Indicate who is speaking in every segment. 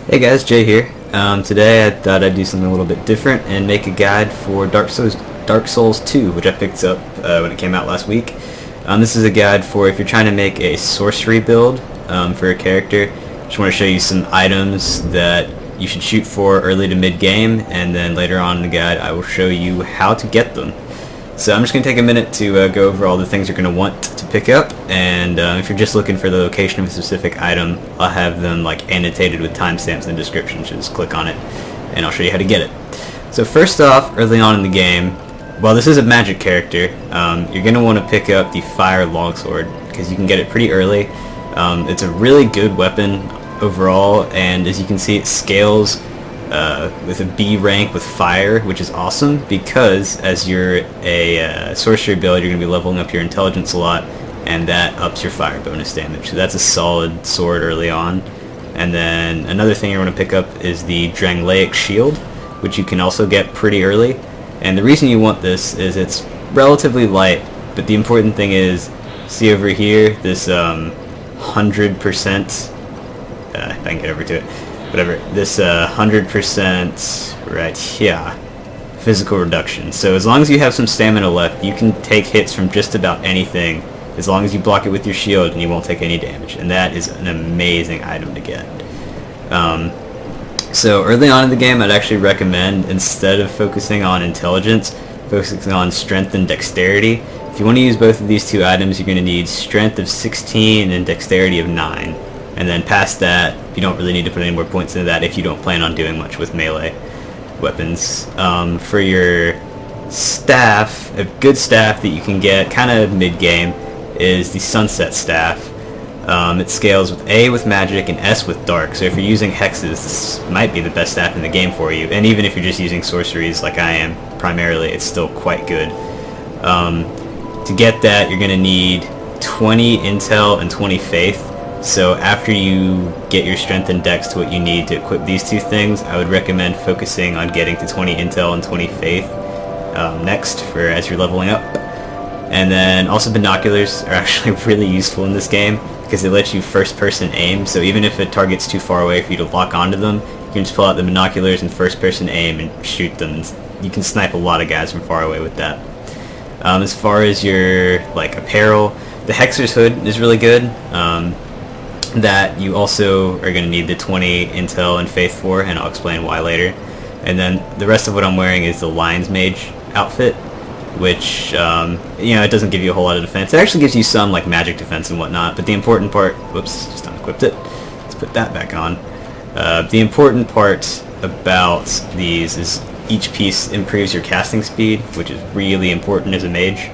Speaker 1: Hey guys, Jay here. Today I thought I'd do something a little bit different and make a guide for Dark Souls 2, which I picked up when it came out last week. This is a guide for if you're trying to make a sorcery build for a character. Just want to show you some items that you should shoot for early to mid-game, and then later on in the guide I will show you how to get them. So I'm just going to take a minute to go over all the things you're going to want to pick up, and if you're just looking for the location of a specific item, I'll have them annotated with timestamps in the description, so just click on it and I'll show you how to get it. So first off, early on in the game, while this is a magic character, you're going to want to pick up the Fire Longsword, because you can get it pretty early. It's a really good weapon overall, and as you can see it scales with a B rank with fire, which is awesome because as you're a sorcery build, you're going to be leveling up your intelligence a lot, and that ups your fire bonus damage. So that's a solid sword early on. And then another thing you want to pick up is the Drangleic Shield, which you can also get pretty early. And the reason you want this is it's relatively light, but the important thing is, see over here, this 100%, if I can get over to it, whatever, this 100% right here, physical reduction. So as long as you have some stamina left, you can take hits from just about anything, as long as you block it with your shield and you won't take any damage, and that is an amazing item to get. So early on in the game, I'd actually recommend, instead of focusing on intelligence, focusing on strength and dexterity. If you want to use both of these two items, you're going to need strength of 16 and dexterity of 9. And then past that, you don't really need to put any more points into that if you don't plan on doing much with melee weapons. For your staff, a good staff that you can get kind of mid-game is the Sunset Staff. It scales with A with magic and S with dark, so if you're using hexes, this might be the best staff in the game for you. And even if you're just using sorceries like I am primarily, it's still quite good. To get that, you're going to need 20 intel and 20 faith. So after you get your strength and dex to what you need to equip these two things, I would recommend focusing on getting to 20 intel and 20 faith next for as you're leveling up. And then also binoculars are actually really useful in this game because they let you first person aim, so even if a target's too far away for you to lock onto them, you can just pull out the binoculars and first person aim and shoot them. You can snipe a lot of guys from far away with that. As far as your apparel, the Hexer's hood is really good. That you also are going to need the 20 intel and faith for, and I'll explain why later. And then the rest of what I'm wearing is the Lion's Mage outfit, which it doesn't give you a whole lot of defense. It actually gives you some magic defense and whatnot, but the important part, whoops, just unequipped it, let's put that back on. The important part about these is each piece improves your casting speed, which is really important as a mage.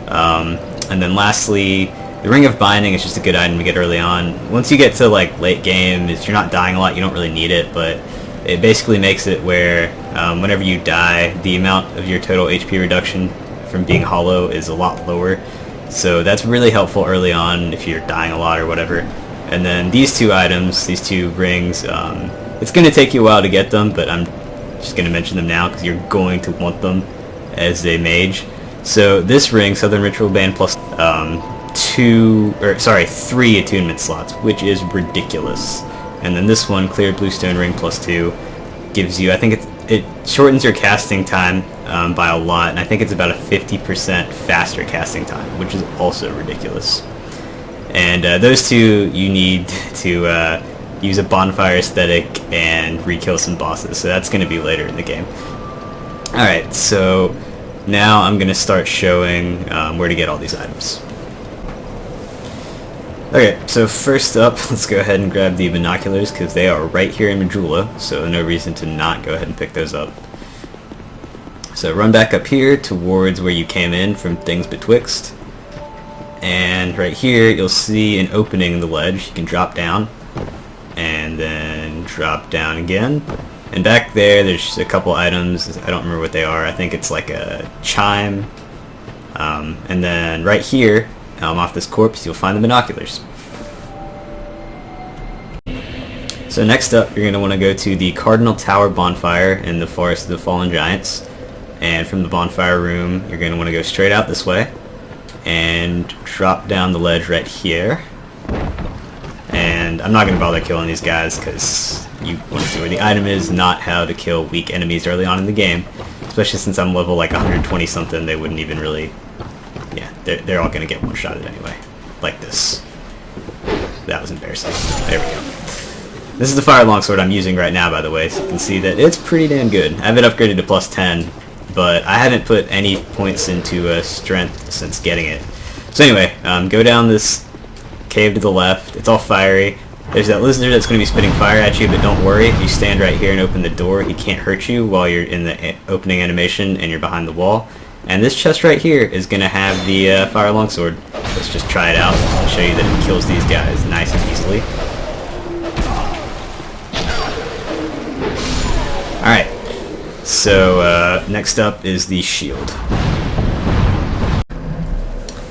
Speaker 1: And then lastly, the Ring of Binding is just a good item to get early on. Once you get to late game, if you're not dying a lot, you don't really need it, but it basically makes it where whenever you die, the amount of your total HP reduction from being hollow is a lot lower. So that's really helpful early on if you're dying a lot or whatever. And then these two items, these two rings, it's going to take you a while to get them, but I'm just going to mention them now because you're going to want them as a mage. So this ring, Southern Ritual Band, plus 3 attunement slots, which is ridiculous. And then this one, Clear Bluestone Ring plus 2, gives you, I think it shortens your casting time by a lot, and I think it's about a 50% faster casting time, which is also ridiculous. And those two you need to use a bonfire aesthetic and re-kill some bosses, so that's going to be later in the game. Alright, so now I'm going to start showing where to get all these items. Okay, so first up, let's go ahead and grab the binoculars because they are right here in Majula, so no reason to not go ahead and pick those up. So run back up here towards where you came in from Things Betwixt, and right here you'll see an opening in the ledge. You can drop down, and then drop down again, and back there's a couple items. I don't remember what they are. I think it's like a chime, and then right here, off this corpse, you'll find the binoculars. So next up, you're going to want to go to the Cardinal Tower bonfire in the Forest of the Fallen Giants, and from the bonfire room, you're going to want to go straight out this way and drop down the ledge right here, and and I'm not going to bother killing these guys because you want to see where the item is, not how to kill weak enemies early on in the game. Especially since I'm level like 120 something, they wouldn't even really... Yeah, they're all going to get one-shotted anyway. Like this. That was embarrassing. There we go. This is the fire longsword I'm using right now, by the way, so you can see that it's pretty damn good. I have it upgraded to plus 10, but I haven't put any points into strength since getting it. So anyway, go down this cave to the left. It's all fiery. There's that lizard that's going to be spitting fire at you, but don't worry. If you stand right here and open the door, he can't hurt you while you're in the opening animation and you're behind the wall. And this chest right here is going to have the fire longsword. Let's just try it out and show you that it kills these guys nice and easily. Alright, so next up is the shield.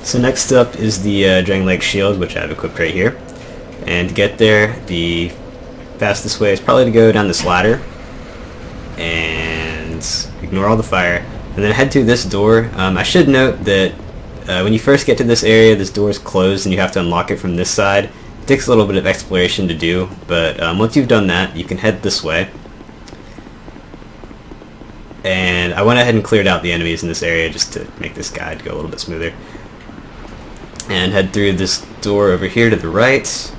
Speaker 1: So next up is the Drangleic Shield, which I have equipped right here. And to get there, the fastest way is probably to go down this ladder and ignore all the fire, and then head to this door. I should note that when you first get to this area, this door is closed and you have to unlock it from this side. It takes a little bit of exploration to do, but once you've done that, you can head this way. And I went ahead and cleared out the enemies in this area just to make this guide go a little bit smoother. And head through this door over here to the right.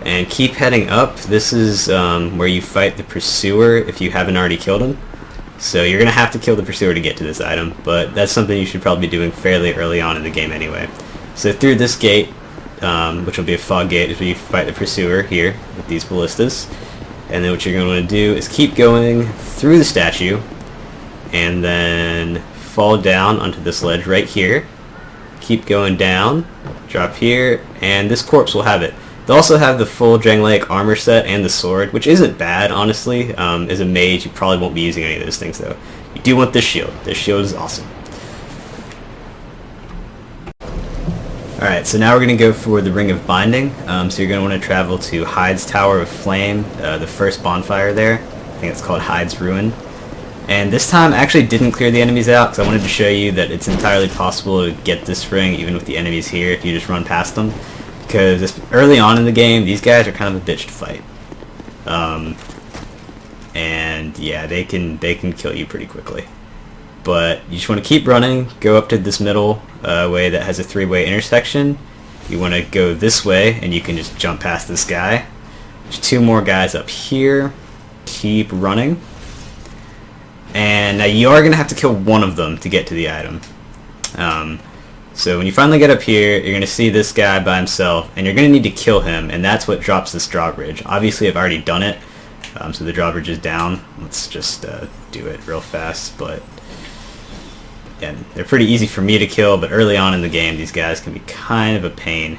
Speaker 1: And keep heading up. This is where you fight the Pursuer if you haven't already killed him. So you're going to have to kill the Pursuer to get to this item, but that's something you should probably be doing fairly early on in the game anyway. So through this gate, which will be a fog gate, is where you fight the Pursuer here with these ballistas. And then what you're going to want to do is keep going through the statue and then fall down onto this ledge right here. Keep going down, drop here, and this corpse will have it. They'll also have the full Drangleic armor set and the sword, which isn't bad, honestly. As a mage, you probably won't be using any of those things, though. You do want this shield. This shield is awesome. Alright, so now we're going to go for the Ring of Binding. So you're going to want to travel to Hyde's Tower of Flame, the first bonfire there. I think it's called Hyde's Ruin. And this time I actually didn't clear the enemies out, because I wanted to show you that it's entirely possible to get this ring even with the enemies here if you just run past them. Because early on in the game, these guys are kind of a bitch to fight. And yeah, they can kill you pretty quickly. But you just want to keep running, go up to this middle way that has a three-way intersection. You want to go this way, and you can just jump past this guy. There's two more guys up here. Keep running. And now you are going to have to kill one of them to get to the item. So when you finally get up here, you're going to see this guy by himself, and you're going to need to kill him, and that's what drops this drawbridge. Obviously, I've already done it, so the drawbridge is down. Let's just do it real fast, but yeah, they're pretty easy for me to kill, but early on in the game, these guys can be kind of a pain.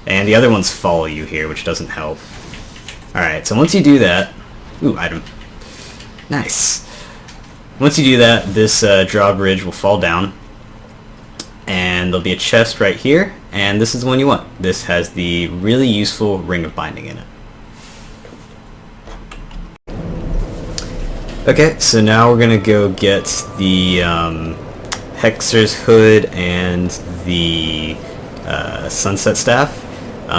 Speaker 1: And the other ones follow you here, which doesn't help. Alright, so once you do that... Ooh, item. Nice. Once you do that, this drawbridge will fall down. And there'll be a chest right here, and this is the one you want. This has the really useful Ring of Binding in it. Okay, so now we're going to go get the Hexer's Hood and the Sunset Staff.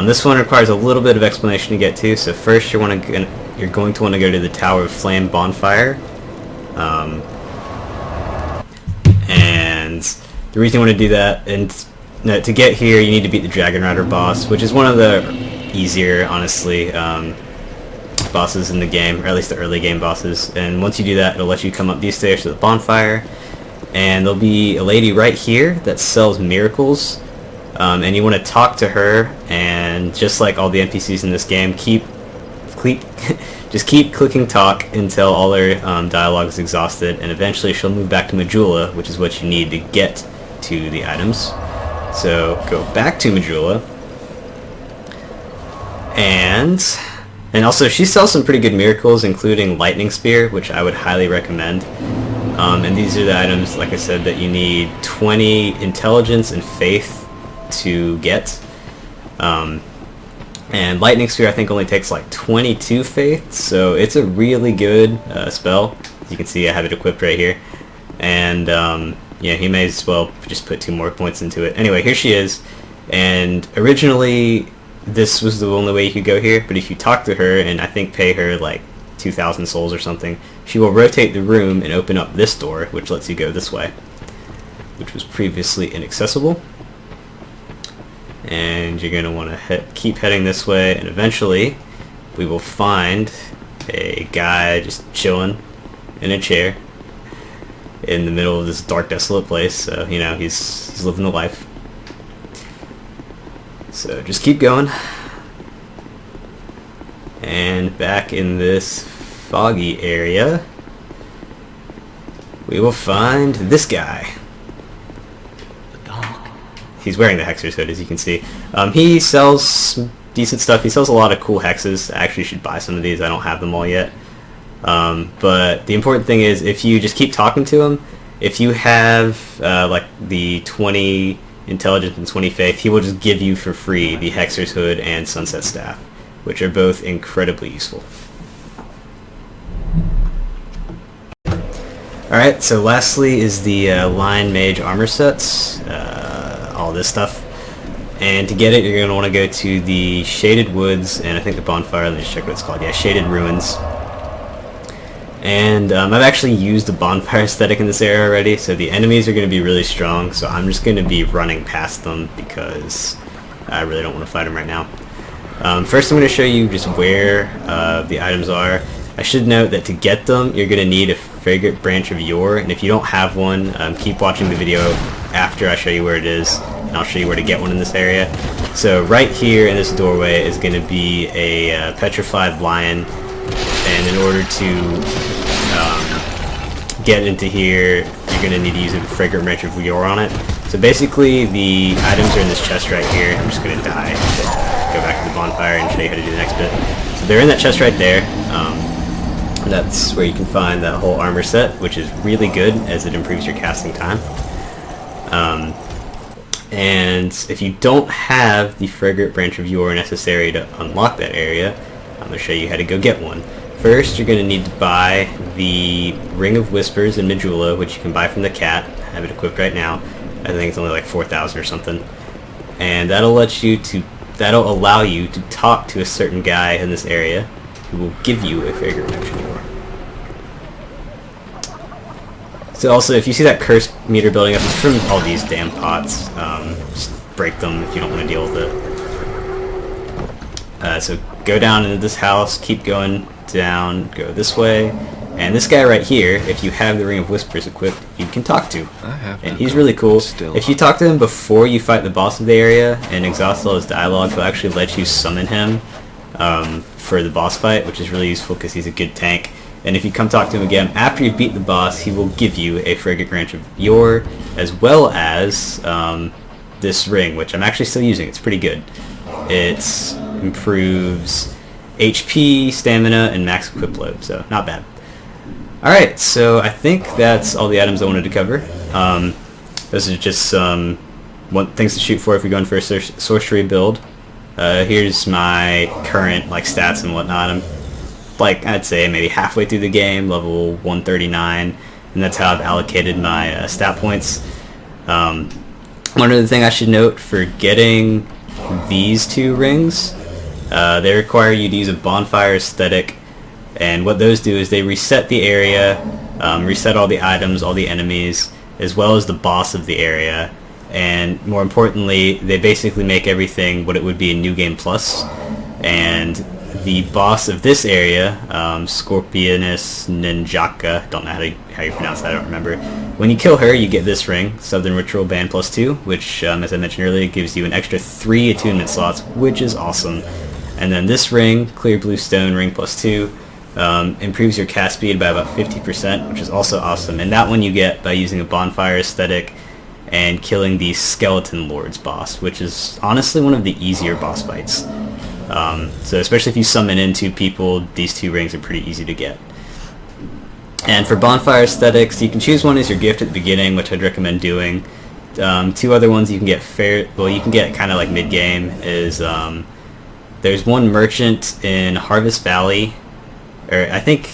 Speaker 1: This one requires a little bit of explanation to get to, so first you're going to want to go to the Tower of Flame bonfire. And the reason you want to do that, and to get here you need to beat the Dragon Rider boss, which is one of the easier, honestly, bosses in the game, or at least the early game bosses. And once you do that, it'll let you come up these stairs to the bonfire, and there'll be a lady right here that sells miracles, and you want to talk to her, and just like all the NPCs in this game, just keep clicking talk until all her dialogue is exhausted, and eventually she'll move back to Majula, which is what you need to get to the items. So go back to Majula, and also she sells some pretty good miracles, including Lightning Spear, which I would highly recommend. And these are the items, like I said, that you need 20 intelligence and faith to get. And Lightning Spear I think only takes like 22 faith, so it's a really good spell. As you can see, I have it equipped right here. And yeah, he may as well just put 2 more points into it. Anyway, here she is. And originally this was the only way you could go here, but if you talk to her and I think pay her like 2,000 souls or something, she will rotate the room and open up this door, which lets you go this way, which was previously inaccessible. And you're going to want to keep heading this way, and eventually we will find a guy just chilling in a chair in the middle of this dark, desolate place. So, you know, he's living the life. So just keep going. And back in this foggy area, we will find this guy. He's wearing the Hexer's hood, as you can see. He sells some decent stuff. He sells a lot of cool hexes. I actually should buy some of these. I don't have them all yet. But the important thing is, if you just keep talking to him, if you have like the 20 intelligence and 20 faith, he will just give you for free the Hexer's hood and Sunset Staff, which are both incredibly useful. Alright, so lastly is the Line Mage armor sets. All this stuff, and to get it you're going to want to go to the Shaded Woods and I think the Bonfire. Let me just check what it's called. Yeah, Shaded Ruins. And I've actually used the Bonfire aesthetic in this area already, so the enemies are going to be really strong, so I'm just going to be running past them because I really don't want to fight them right now. First I'm going to show you just where the items are. I should note that to get them you're going to need a Fragrant Branch of Yore, and if you don't have one, keep watching the video after I show you where it is, and I'll show you where to get one in this area. So right here in this doorway is going to be a petrified lion, and in order to get into here you're going to need to use a Fragrant Branch of Yore on it. So basically the items are in this chest right here. I'm just going to die, go back to the bonfire and show you how to do the next bit. So they're in that chest right there. That's where you can find that whole armor set, which is really good as it improves your casting time. And if you don't have the Fragrant Branch of Yore necessary to unlock that area, I'm going to show you how to go get one. First, you're going to need to buy the Ring of Whispers in Majula, which you can buy from the cat. I have it equipped right now. I think it's only like 4,000 or something. And that'll allow you to talk to a certain guy in this area who will give you a Fragrant Branch of Yore. So also, if you see that curse meter building up, it's from all these damn pots. Just break them if you don't want to deal with it. So go down into this house, keep going down, go this way, and this guy right here, if you have the Ring of Whispers equipped, you can talk to. And he's really cool. If you talk to him before you fight the boss of the area and exhaust all his dialogue, he'll actually let you summon him for the boss fight, which is really useful because he's a good tank. And if you come talk to him again after you beat the boss, he will give you a Fragrant Branch of Yore, as well as this ring, which I'm actually still using. It's pretty good. It improves HP, stamina, and max equip load, so not bad. Alright, so I think that's all the items I wanted to cover. Those are just some things to shoot for if you're going for a sorcery build. Here's my current stats and whatnot. I'm I'd say maybe halfway through the game, level 139, and that's how I've allocated my stat points. One other thing I should note, for getting these two rings, they require you to use a bonfire aesthetic, and what those do is they reset the area, reset all the items, all the enemies, as well as the boss of the area, and more importantly, they basically make everything what it would be in New Game Plus. And the boss of this area, Scorpionus Ninjaka, don't know how you pronounce that, I don't remember. When you kill her, you get this ring, Southern Ritual Band +2, which, as I mentioned earlier, gives you an extra 3 attunement slots, which is awesome. And then this ring, Clear Blue Stone Ring +2, improves your cast speed by about 50%, which is also awesome. And that one you get by using a bonfire aesthetic and killing the Skeleton Lord's boss, which is honestly one of the easier boss fights. So especially if you summon in 2 people, these 2 rings are pretty easy to get. And for bonfire aesthetics, you can choose one as your gift at the beginning, which I'd recommend doing. 2 other ones you can get you can get kind of like mid-game is there's one merchant in Harvest Valley, or I think,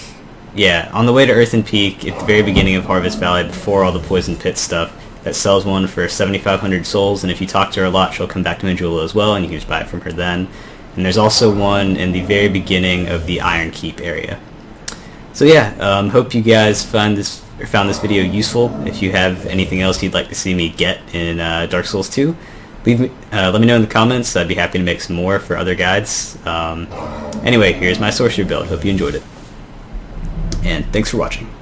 Speaker 1: yeah, on the way to Earthen Peak at the very beginning of Harvest Valley before all the Poison Pit stuff. that sells one for 7,500 souls, and if you talk to her a lot, she'll come back to Majula as well, and you can just buy it from her then. And there's also one in the very beginning of the Iron Keep area. So yeah, hope you guys found this video useful. If you have anything else you'd like to see me get in Dark Souls 2, let me know in the comments. I'd be happy to make some more for other guides. Anyway, here's my Sorcerer build. Hope you enjoyed it. And thanks for watching.